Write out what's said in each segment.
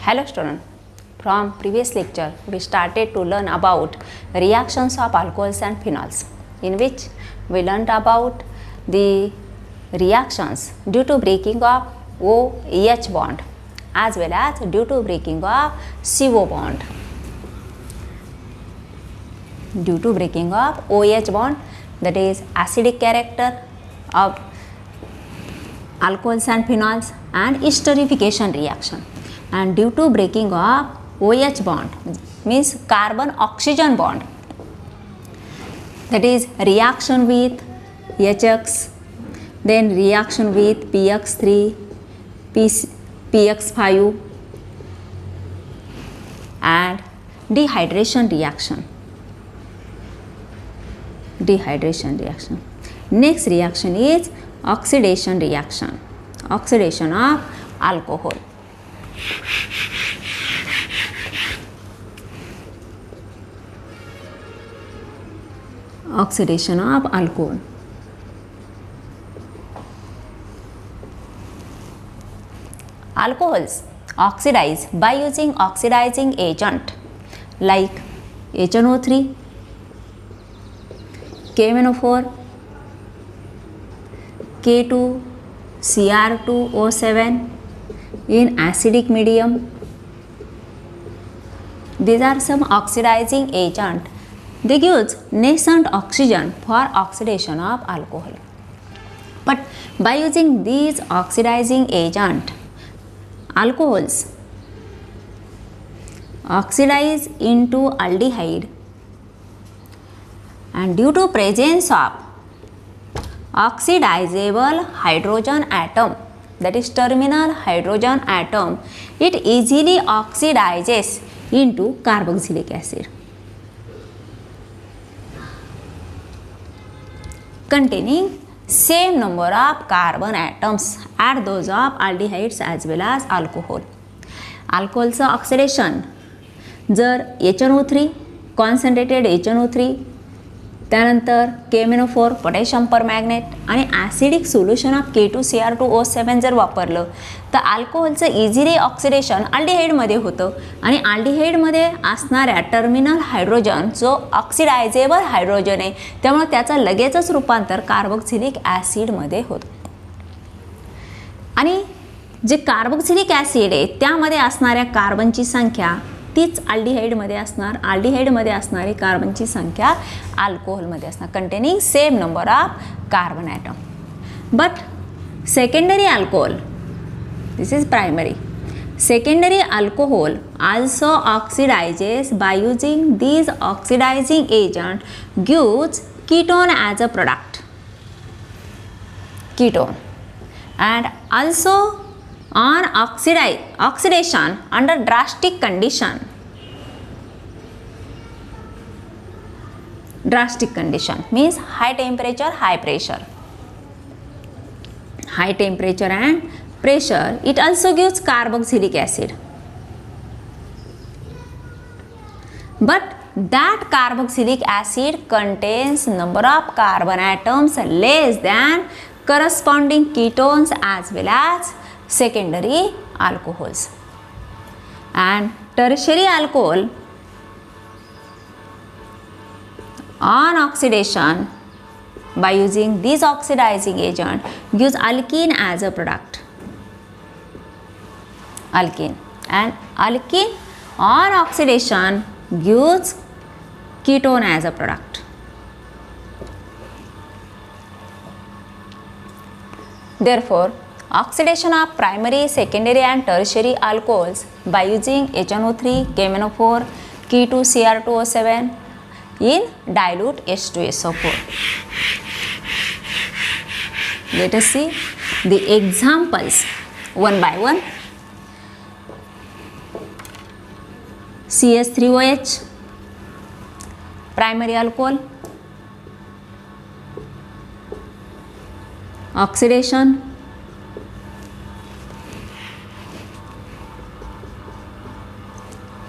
Hello student, from previous lecture we started to learn about reactions of alcohols and phenols, in which we learned about the reactions due to breaking of OH bond as well as due to breaking of CO bond. Due to breaking of OH bond, that is acidic character of alcohols and phenols, and esterification reaction, and due to breaking of OH bond means carbon oxygen bond, that is reaction with HX, then reaction with PX3, PX5, and dehydration reaction. Next reaction is oxidation reaction, oxidation of alcohol. Oxidation of alcohol. Alcohols oxidize by using oxidizing agent like HNO3, KMNO4, K2, Cr2O7 in acidic medium. These are some oxidizing agent. They use nascent oxygen for oxidation of alcohol. But by using these oxidizing agent, alcohols oxidize into aldehyde, and due to presence of oxidizable hydrogen atom, that is terminal hydrogen atom, it easily oxidizes into carboxylic acid containing same number of carbon atoms as those of aldehydes as well as alcohol. Alcoholचं oxidation जर HNO3 concentrated HNO3, त्यानंतर KMNO4 potassium परमॅग्नेट आणि acidic solution of K2Cr2O7 जर वापरलं तर अल्कोहोलचं easily oxidation अल्डिहाइडमध्ये होतं आणि अल्डिहाइडमध्ये असणाऱ्या टर्मिनल हायड्रोजन जो ऑक्सिडायझेबल हायड्रोजन आहे त्यामुळे त्याचं लगेचच रूपांतर कार्बोक्सिलिक ॲसिडमध्ये होतं. आणि जे कार्बोक्सिलिक ॲसिड आहे त्यामध्ये असणाऱ्या कार्बनची संख्या तीच अल्डिहाइडमध्ये असणार. अल्डिहाइडमध्ये असणारी कार्बनची संख्या अल्कोहोलमध्ये असणार, containing same number of carbon atom. But secondary alcohol, this is primary. Secondary alcohol also oxidizes by using these oxidizing agent, gives ketone as a product, ketone, and also on oxidation under drastic condition. Drastic condition means high temperature, high pressure. High temperature and pressure, it also gives carboxylic acid. But that carboxylic acid contains number of carbon atoms less than corresponding ketones as well as secondary alcohols. And tertiary alcohol on oxidation by using this oxidizing agent gives alkene as a product. Alkene, and alkene on oxidation gives ketone as a product. Therefore, oxidation of primary, secondary and tertiary alcohols by using HNO3, KMNO4, K2Cr2O7 in dilute H2SO4. Let us see the examples one by one. CH3OH, primary alcohol, oxidation,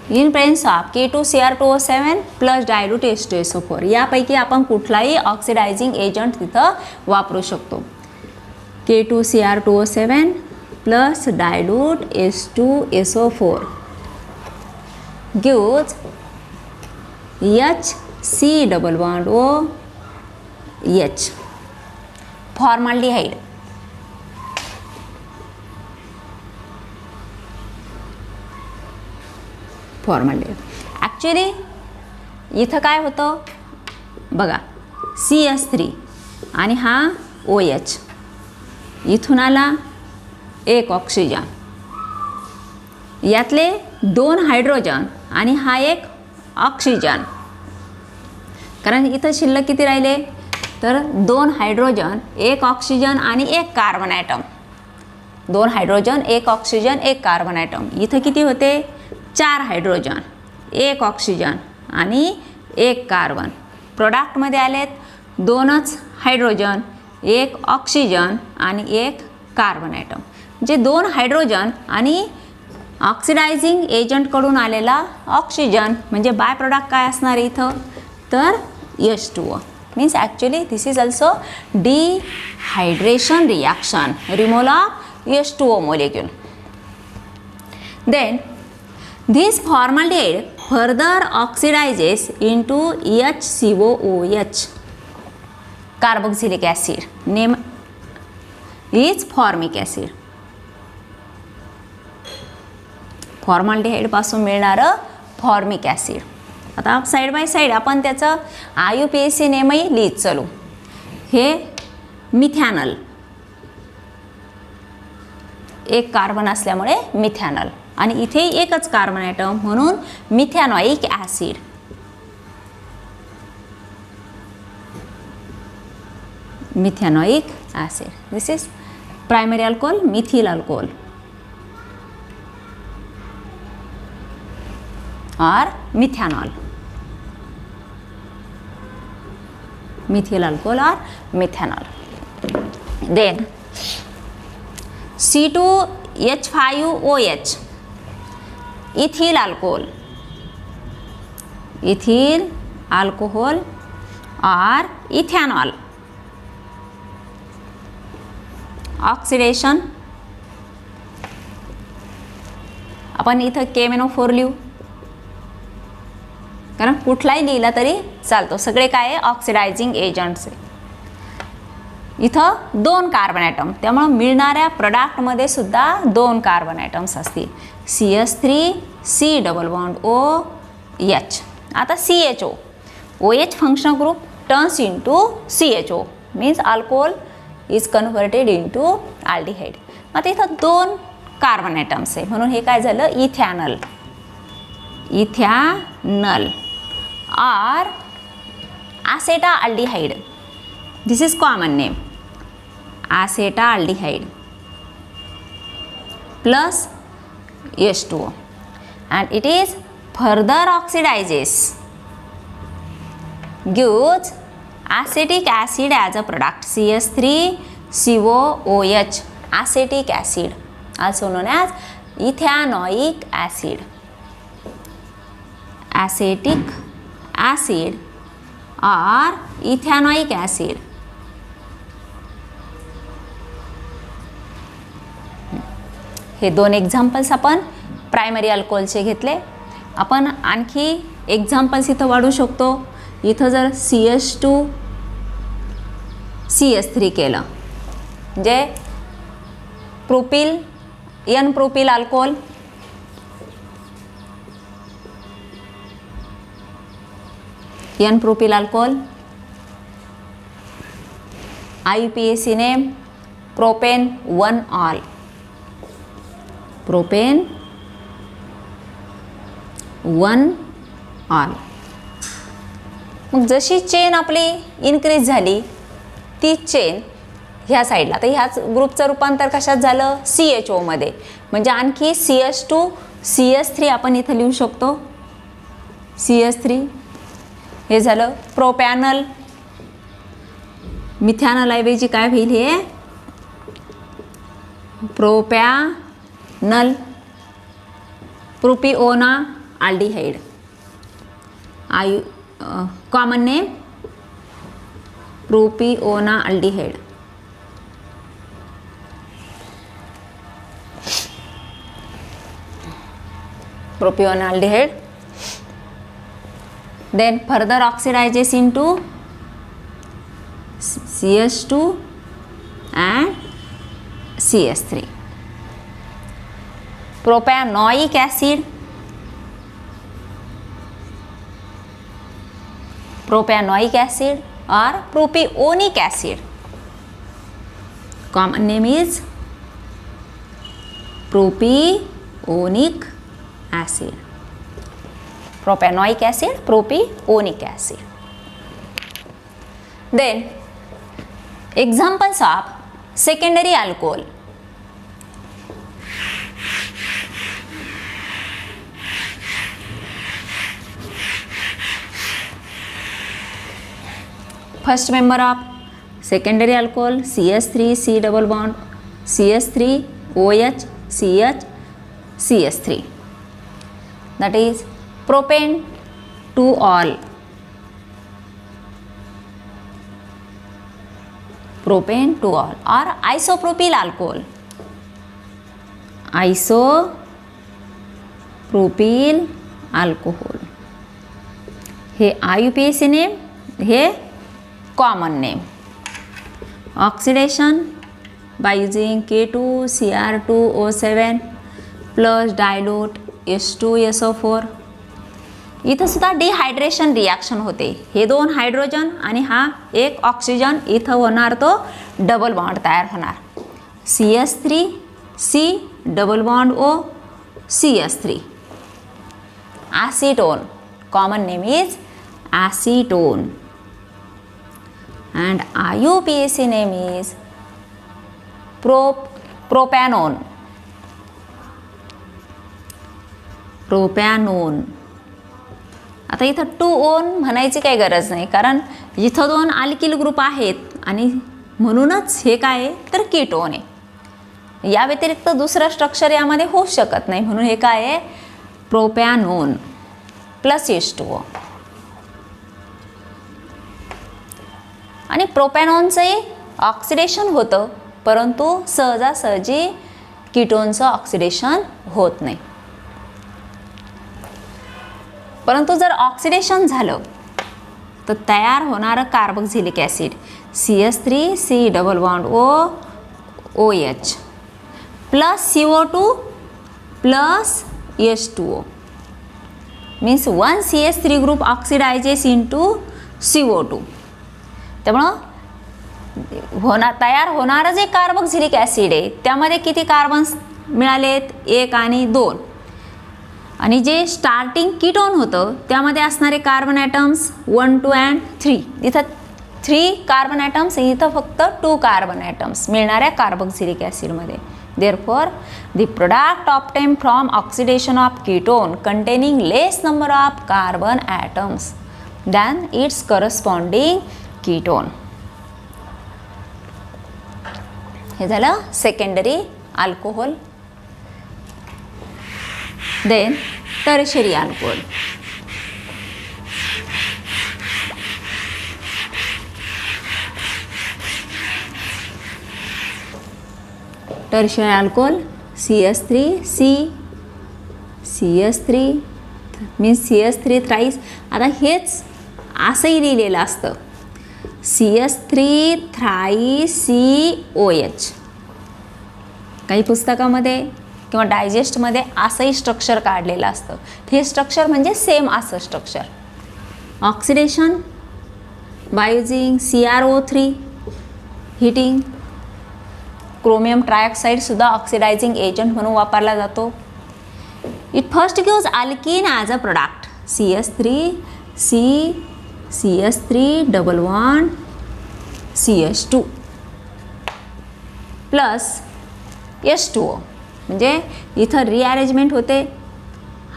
in presence of K2Cr2O7 plus dilute H2SO4. यापैकी आपण कुठलाही oxidizing agent तिथं वापरू शकतो. K2Cr2O7 plus dilute H2SO4 gives HC double bond OH. Formaldehyde. Actually इथं काय होतं बघा, CS3 आणि हा OH, इथून आला एक ऑक्सिजन, यातले 2 हायड्रोजन आणि हा एक ऑक्सिजन. कारण इथं शिल्लक किती राहिले तर 2 हायड्रोजन 1 ऑक्सिजन आणि 1 carbon atom. 2 hydrogen 1 oxygen 1 carbon atom. इथं किती होते 4 हायड्रोजन 1 ऑक्सिजन आणि 1 कार्बन. प्रोडक्टमध्ये आलेत 2च हायड्रोजन 1 ऑक्सिजन आणि 1 कार्बन ॲटम. जे 2 हायड्रोजन आणि ऑक्सिडायझिंग एजंटकडून आलेला ऑक्सिजन म्हणजे बाय प्रोडक्ट काय असणार इथं तर H2O. Means actually this is also dehydration reaction, removal of H2O molecule. Then this formaldehyde further oxidizes into HCOOH. Carboxylic acid name is formic acid. Formaldehyde पासून मिळणारं formic acid. आता side by side आपण त्याचं IUPAC नेमही लिहित चालू. हे मिथॅनल, एक carbon असल्यामुळे मिथॅनल, आणि इथे एकच कार्बन ॲटम म्हणून methanoic acid. Methanoic acid, this is primary alcohol, methyl alcohol or methanol. Methyl alcohol or methanol. Then C2H5OH, ethyl alcohol. Ethyl alcohol or ethanol. Oxidation. आपण इथं KMnO4 लिहू, कारण कुठलाही लिहिला तरी चालतो. सगळे काय आहे ऑक्सिडायझिंग एजंट्स आहे. इथं 2 कार्बन ॲटम, त्यामुळे मिळणाऱ्या प्रोडक्टमध्ये सुद्धा 2 कार्बन ॲटम्स असतील. CS3 C double bond OH. आता CHO, OH functional group turns into CHO, means alcohol is converted into aldehyde. आता इथं 2 कार्बन ॲटम्स आहे म्हणून हे काय झालं इथॅनल. इथॅनल or acetaldehyde. This is common name, acetaldehyde plus H2O, and it is further oxidizes, gives acetic acid as a product, CS3COOH, acetic acid, also known as ethanoic acid. Acetic acid or ethanoic acid. हे 2 examples आपण primary अल्कोहोलचे घेतले. आपण आणखी examples इथं वाढू शकतो. इथं जर CH2 CS3 केलं म्हणजे propyl N propyl alcohol, N propyl alcohol, IUPAC name propane 1 ol, propane 1 ol. मग जशी चेन आपली इन्क्रीज झाली ती चेन ह्या साईडला, तर ह्याच ग्रुपचं रूपांतर कशात झालं CHO मध्ये, म्हणजे आणखी CH2 CS3 आपण इथं लिहू शकतो. CS3 हे झालं प्रोपॅनल. मिथॅनल ऐवजी काय होईल हे propanal. Propionaldehyde, common name propionaldehyde. Propionaldehyde then further oxidizes into CH2 and CH3. Propanoic acid, propanoic acid or propionic acid. Common name is propionic acid. Propanoic acid, propionic acid. Then examples of secondary alcohol. First member of secondary alcohol CH3 C double bond CH3 OH CH CH3, that is propane 2-ol, propane 2-ol or isopropyl alcohol, isopropyl alcohol. हे IUPAC name, हे common name. Oxidation by using K2Cr2O7 plus dilute H2SO4. इथं सुद्धा dehydration reaction होते. हे दोन hydrogen आणि हा एक oxygen इथं होणार तो डबल बॉन्ड तयार होणार. CH3 C double bond O CH3. acetone, common name is acetone, and IUPAC name is propanone. प्रोपॅनोन. आता इथं 2-on म्हणायची काही गरज नाही, कारण इथं दोन अल्किल ग्रुप आहेत आणि म्हणूनच हे काय आहे तर कीटोन आहे. या व्यतिरिक्त दुसरं स्ट्रक्चर यामध्ये होऊ शकत नाही, म्हणून हे काय आहे प्रोपॅनोन प्लस H2O. आणि प्रोपॅनोनचे ऑक्सिडेशन होतं, परंतु सहजासहजी कीटोनचं ऑक्सिडेशन होत नाही. परंतु जर ऑक्सिडेशन झालं तर तयार होणारं carboxylic acid CH3 C double bond O OH plus CO2 plus H2O means 1 CH3 group oxidizes into CO2. त्यामुळं तयार होणारं जे कार्बोक्सिलिक ॲसिड आहे त्यामध्ये किती कार्बन्स मिळालेत 1 आणि 2, आणि जे स्टार्टिंग कीटोन होतं त्यामध्ये असणारे कार्बन ॲटम्स 1 2 अँड 3. इथं 3 कार्बन ॲटम्स, इथं फक्त 2 कार्बन ॲटम्स मिळणाऱ्या carboxylic ॲसिडमध्ये. Therefore, the product obtained from oxidation of ketone containing less number of carbon atoms than its corresponding ketone. हे झालं secondary alcohol. Then tertiary alcohol. Tertiary alcohol CH3 C CH3 means CH3 thrice. आता हेच असंही लिहिलेलं असतं CH3 thrice COH. काही पुस्तकामध्ये किंवा डायजेस्टमध्ये असंही स्ट्रक्चर काढलेलं असतं. हे स्ट्रक्चर म्हणजे सेम असं structure. Oxidation by using CrO3 heating. Chromium trioxide सुद्धा ऑक्सिडायझिंग एजंट म्हणून वापरला जातो. It first gives alkene as a product CH3 C CH3 double bond CH2 plus H2O. म्हणजे इथं रिअरेंजमेंट होते.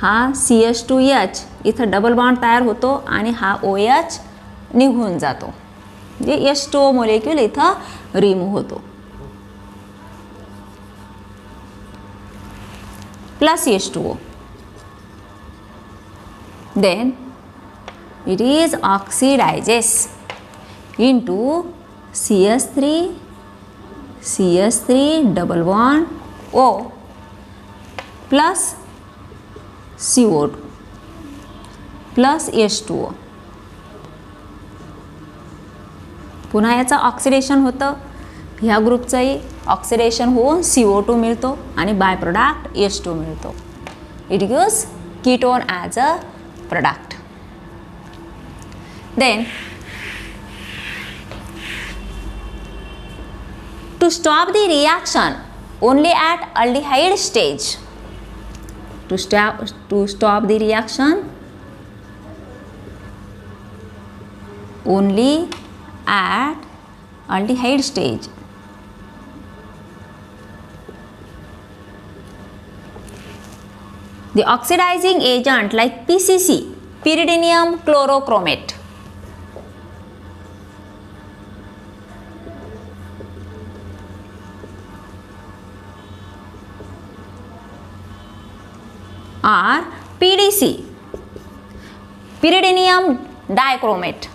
हा CH2H इथं डबल बॉन्ड तयार होतो आणि हा OH निघून जातो. म्हणजे H2O मोलेक्यूल इथं रिमूव्ह होतो. Plus H2O. Then it is oxidizes into CH3 double bond O plus CO2. Plus H2O. पुन्हा याचं ऑक्सिडेशन होतं, ह्या ग्रुपचंही ऑक्सिडेशन होऊन CO2 मिळतो आणि बाय प्रोडक्ट H2 मिळतो. It gives ketone as a product. Then to stop the reaction only at aldehyde stage, to stop the reaction only at aldehyde stage, the oxidizing agent like PCC, pyridinium chlorochromate, or PDC, pyridinium dichromate,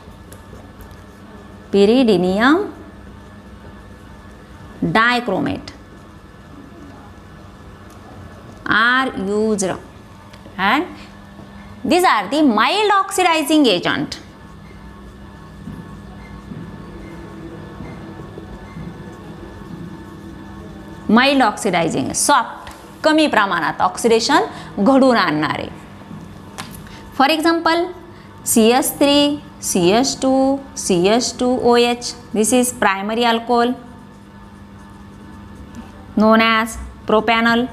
pyridinium dichromate are used, and these are the mild oxidizing agent. Mild oxidizing, soft, कमी प्रमाणात oxidation घडून आणणारे. For example CH3, CH2, CH2OH. This is primary alcohol known as propanol.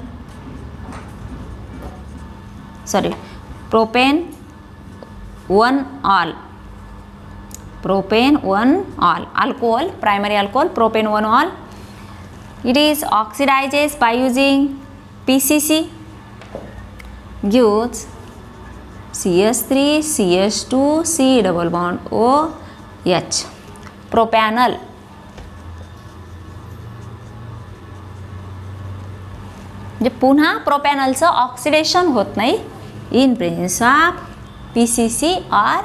Propane 1-ol. Propane 1-ol. Alcohol, primary alcohol, propane 1-ol. It is oxidizes by using PCC, gives CH3, CH2, C double bond OH. Propanol. म्हणजे पुन्हा प्रोपॅनलचं oxidation होत नाही इन presence of PCC or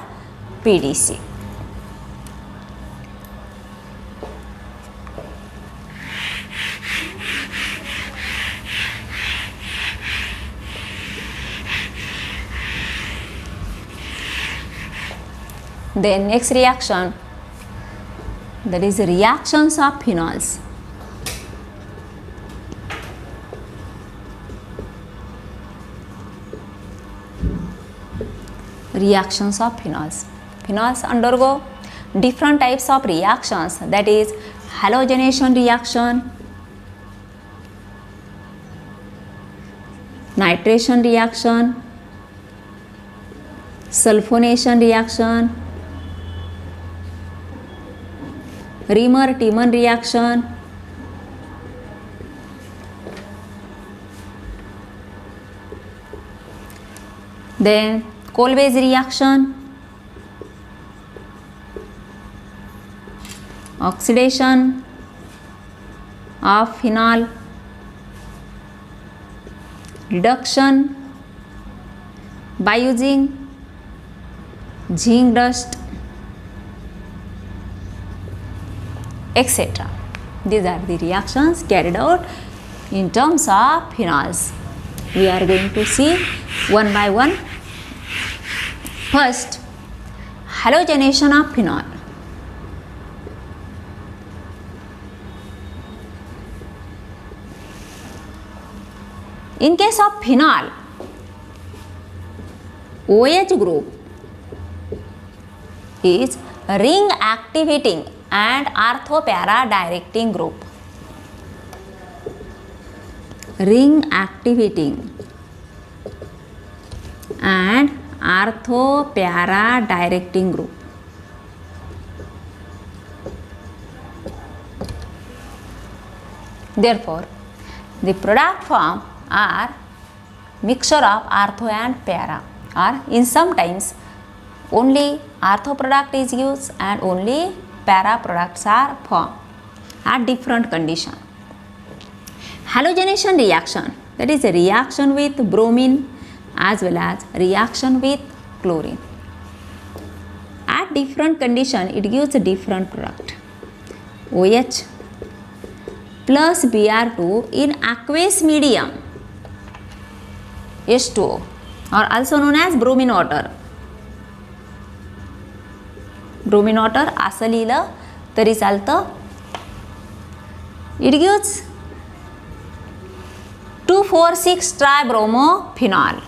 PDC. Then next reaction, that is reactions of phenols. Reactions of phenols. Phenols undergo different types of reactions, that is halogenation reaction, nitration reaction, sulfonation reaction, Riemer-Tiemann reaction, then Kolbe's reaction, oxidation of phenol, reduction by using zinc dust, etc. These are the reactions carried out in terms of phenols. We are going to see one by one. First, halogenation of phenol. In case of phenol, OH group is ring activating and ortho-para directing group. Ring activating and ortho-para directing group. Therefore, the product form are mixture of ortho and para, or in sometimes only ortho product is used and only para products are formed at different condition. Halogenation reaction, that is a reaction with bromine as well as reaction with chlorine. At different condition, it gives a different product. OH plus Br2 in aqueous medium, H2O, or also known as bromine water. Bromine water असं लिहिलं तरी चालतं. It gives 2,4,6 ट्रायब्रोमोफिनॉल.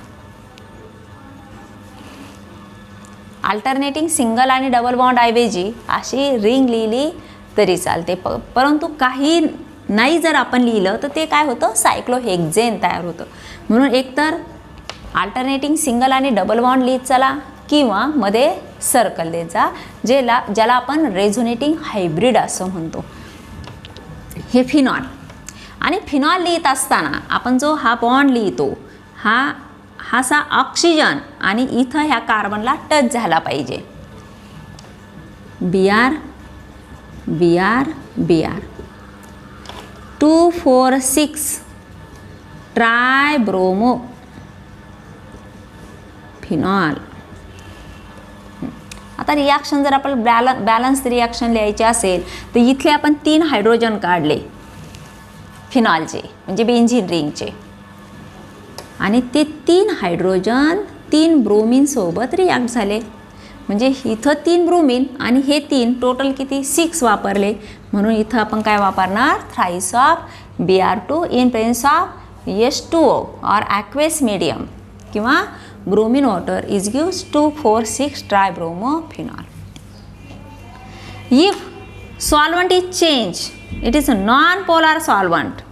Alternating single आणि double bond ऐवजी अशी ring लिहिली तरी चालते. परंतु काही नाही जर आपण लिहिलं तर ते काय होतं, सायक्लोहेक्झेन तयार होतं. म्हणून एकतर अल्टरनेटिंग सिंगल आणि डबल बॉन्ड लिहित चला किंवा मध्ये सर्कल देत जा, ज्याला आपण रेझोनेटिंग हायब्रिड असं म्हणतो. हे फिनॉल. आणि फिनॉल लिहित असताना आपण जो हा बॉन्ड लिहितो हासा ऑक्सिजन आणि इथं ह्या कार्बनला टच झाला पाहिजे. Br Br Br 2,4,6 ट्रायब्रोमोफिनॉल. आता रिॲक्शन जर आपण बॅलन्स रिॲक्शन लिहायची असेल तर इथले आपण 3 हायड्रोजन काढले फिनॉलचे, म्हणजे बेन्झीन रिंगचे, आणि ते 3 हायड्रोजन 3 ब्रोमीन सोबत रिॲक्ट झाले. म्हणजे इथं 3 ब्रोमीन आणि हे 3 टोटल किती 6 वापरले. म्हणून इथं आपण काय वापरणार, thrice of Br2 in presence of H2O or aqueous medium किंवा bromine water is gives 2,4,6 tribromophenol. If solvent is changed, it is a non-polar solvent.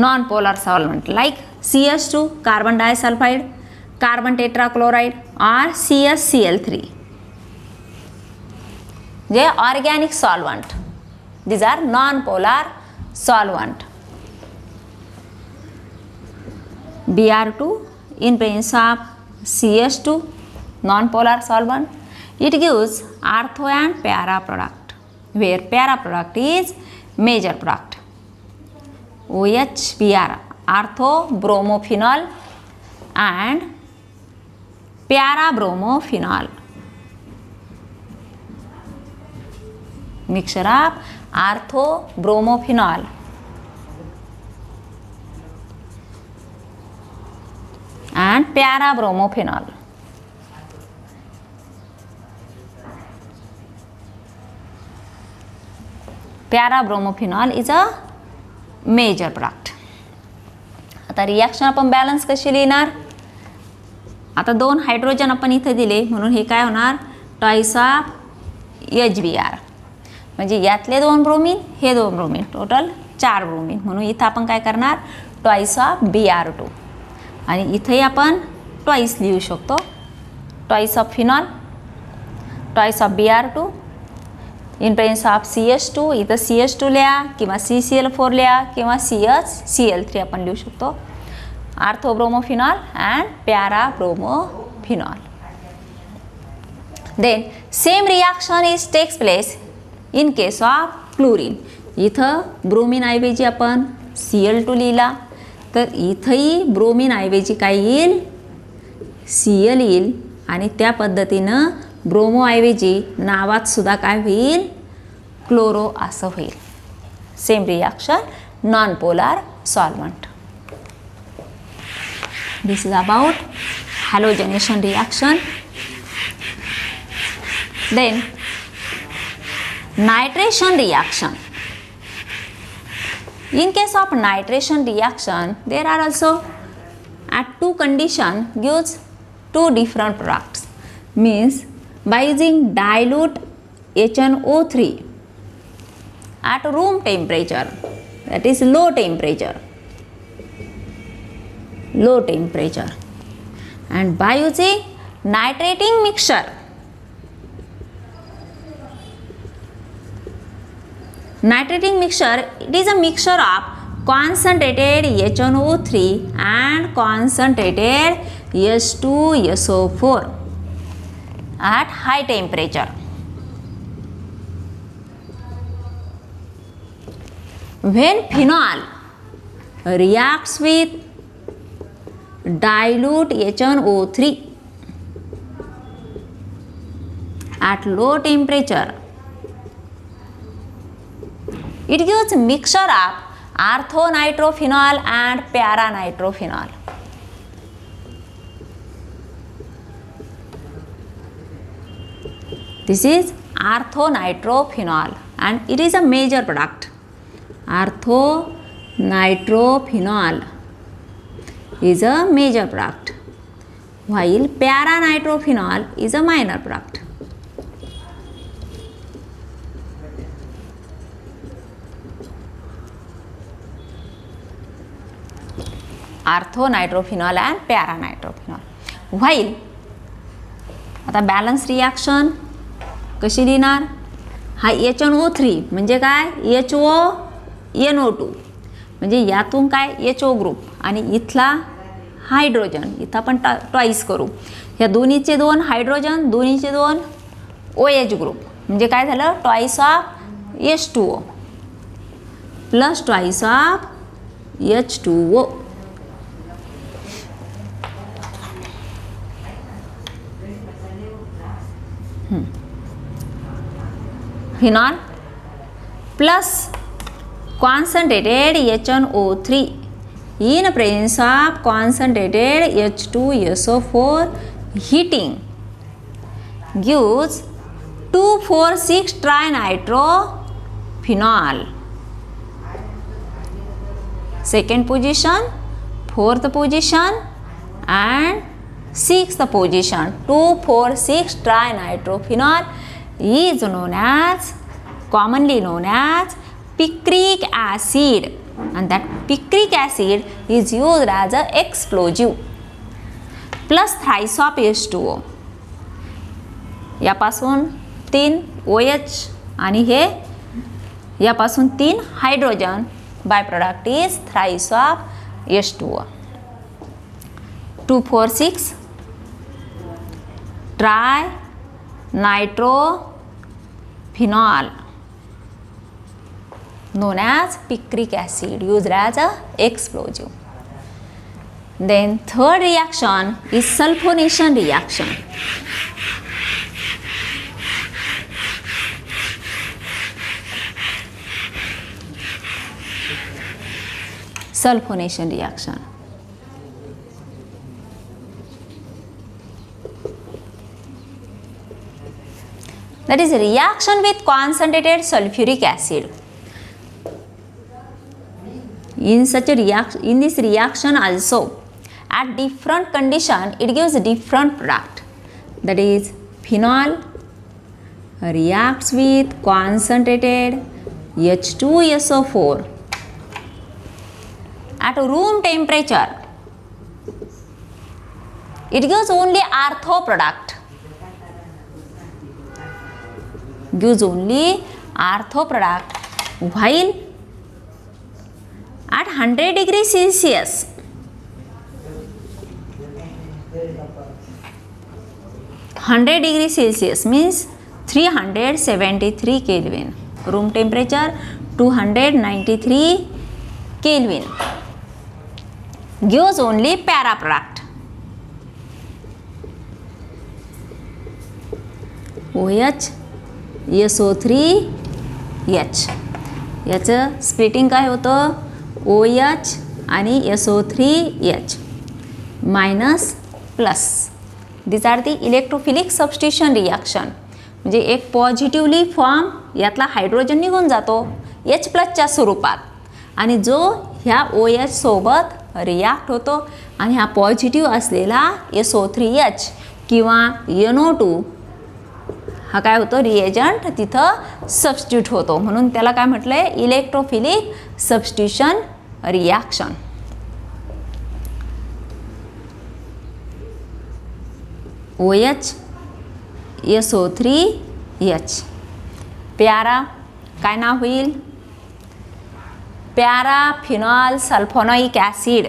Non-polar solvent like CH2 carbon disulfide, carbon tetrachloride or CaCl3. They are organic solvent. These are non-polar solvent. Br2 in presence of CH2 non-polar solvent, it gives ortho and para product, where para product is major product. OHBr ortho bromophenol and para bromophenol, mixture of ortho bromophenol and para bromophenol. Para bromophenol is a major product. आता reaction आपण balance कशी लिहिणार, आता 2 hydrogen आपण इथे दिले म्हणून हे काय होणार, टॉईस ऑफ HBr, म्हणजे यातले 2 ब्रोमीन हे 2 ब्रोमीन, टोटल 4 ब्रोमीन. म्हणून इथं आपण काय करणार, टॉईस ऑफ Br2, आणि इथेही आपण टॉईस लिहू शकतो, twice of phenol, twice of Br2 in presence of CH2. इथं CH2 लिहा किंवा CCl4 लिहा किंवा CHCl3 आपण लिहू शकतो. Orthobromophenol and parabromophenol. Then same reaction is takes place in case of chlorine. इथं ब्रोमीन ऐवजी आपण Cl2 लिहिला तर इथंही ब्रोमीन ऐवजी काय येईल, Cl येईल, आणि त्या पद्धतीनं ब्रोमो ऐवजी नावात सुद्धा काय होईल, क्लोरो असं होईल. Same reaction, non polar solvent. This is about halogenation reaction. Then nitration reaction. In case of nitration reaction, there are also at 2 condition gives 2 different products. Means by using dilute HNO3 at room temperature, that is low temperature, and by using nitrating mixture. Nitrating mixture, it is a mixture of concentrated HNO3 and concentrated H2SO4 at high temperature. When phenol reacts with dilute HNO3 at low temperature, it gives mixture of orthonitrophenol and paranitrophenol. This is orthonitrophenol and it is a major product. Orthonitrophenol is a major product, while paranitrophenol is a minor product. Orthonitrophenol and paranitrophenol. While आता balance reaction कशी लिहिणार? हा HNO3 म्हणजे काय? HONO2 म्हणजे यातून काय HO group आणि इथला हायड्रोजन, इथं आपण ट्वाईस करू. ह्या दोन्हीचे दोन हायड्रोजन, दोन्हीचे दोन OH ग्रुप म्हणजे काय झालं? Twice of H2O plus twice of H2O. Phenol plus concentrated HNO3 in presence of concentrated H2SO4 heating gives 2,4,6 trinitrophenol. Second position, fourth position and sixth position, 2,4,6 trinitrophenol is commonly known as picric acid, and that picric acid is used as an explosive. Plus thrice of H2O. यापासून 3 OH आणि हे यापासून 3 hydrogen. By product is thrice of H2O. 2,4,6 trinitrophenol known as picric acid used as a explosive. Then third reaction is sulfonation reaction. Sulfonation reaction. That is a reaction with concentrated sulfuric acid. In this reaction also, at different condition, it gives different product. That is, phenol reacts with concentrated H2SO4 at room temperature. It gives only ortho product. Gives only ortho product, while at 100 degrees Celsius, means 373 Kelvin. Room temperature 293 Kelvin. Gives only para product. OH SO3H. याचं splitting काय होतं? OH आणि SO3H minus plus. This are the electrophilic substitution reaction. म्हणजे एक positively form यातला hydrogen निघून जातो H प्लसच्या स्वरूपात आणि जो ह्या OH सोबत रिॲक्ट होतो आणि हा पॉझिटिव्ह असलेला SO3H किंवा NO2 हा काय होतो? रिएजंट तिथं सबस्टिट्यूट होतो. म्हणून त्याला काय म्हटलंय? Electrophilic substitution reaction. OH SO3H. Para काय नाव होईल? Paraphenol sulphonic acid.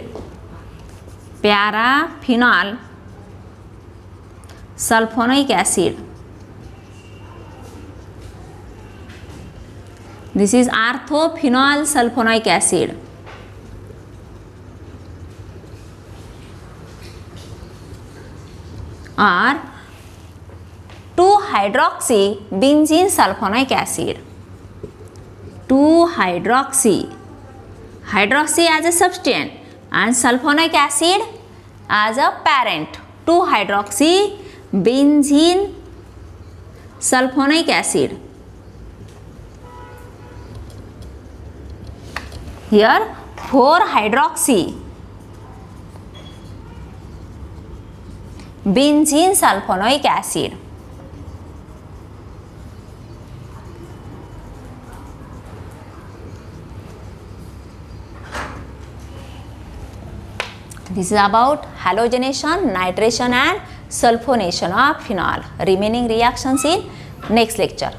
Paraphenol sulphonic acid. This is orthophenol sulfonic acid. Or 2-hydroxy benzene sulfonic acid. 2-hydroxy. Hydroxy as a substituent and sulfonic acid as a parent. 2-hydroxy benzene sulfonic acid. Here 4-hydroxy benzene sulfonic acid. This is about halogenation, nitration and sulfonation of phenol. Remaining reactions in next lecture.